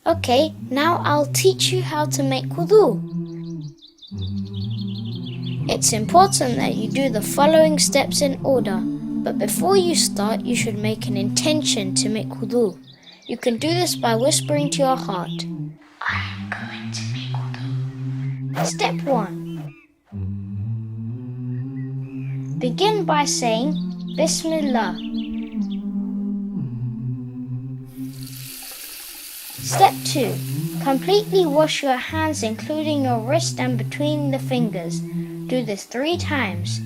Okay, now I'll teach you how to make wudu. It's important that you do the following steps in order, but before you start, you should make an intention to make wudu. You can do this by whispering to your heart, I'm going to make wudu. Step 1. Begin by saying, Bismillah. Step 2. Completely wash your hands including your wrist and between the fingers. Do this 3 times.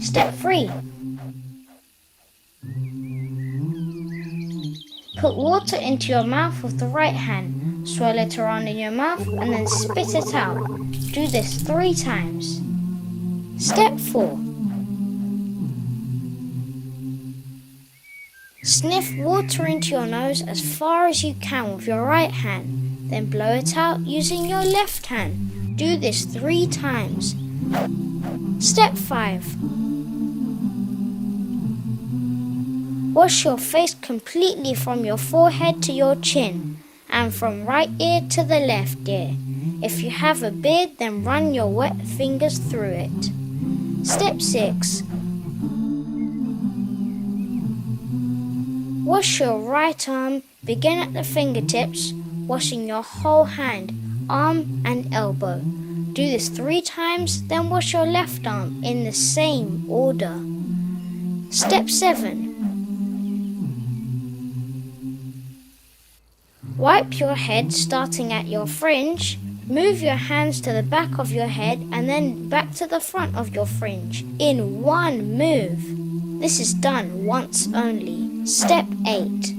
Step 3. Put water into your mouth with the right hand. Swirl it around in your mouth and then spit it out. Do this 3 times. Step 4. Sniff water into your nose as far as you can with your right hand, then blow it out using your left hand. Do this 3 times. Step 5. Wash your face completely from your forehead to your chin, and from right ear to the left ear. If you have a beard, then run your wet fingers through it. Step 6. Wash your right arm, begin at the fingertips, washing your whole hand, arm and elbow. Do this 3 times, then wash your left arm in the same order. Step 7. Wipe your head starting at your fringe, move your hands to the back of your head and then back to the front of your fringe in one move. This is done once only. Step 8.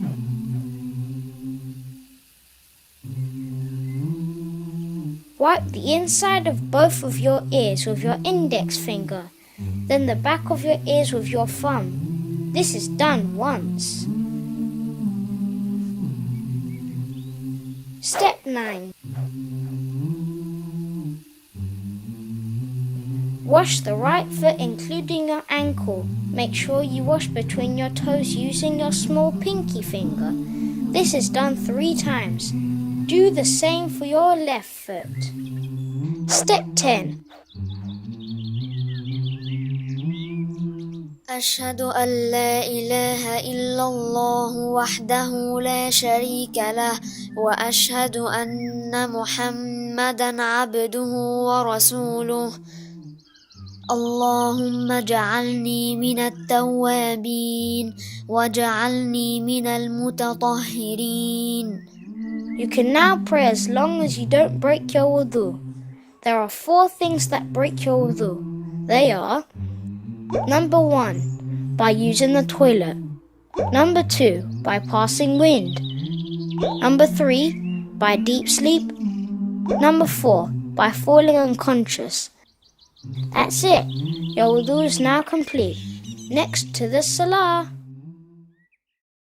Wipe the inside of both of your ears with your index finger, then the back of your ears with your thumb. This is done once. Step 9. Wash the right foot including your ankle. Make sure you wash between your toes using your small pinky finger. This is done 3 times. Do the same for your left foot. Step 10. أشهد أن لا إله إلا الله وحده لا شريك له وأشهد أن محمدا عبده ورسوله اللهم اجعلني من التوابين واجعلني من المتطهرين. You can now pray as long as you don't break your wudu. There are 4 things that break your wudu. They are: Number 1, by using the toilet. Number 2, by passing wind. Number 3, by deep sleep. Number 4, by falling unconscious. That's it. Your wudu is now complete. Next to the salah.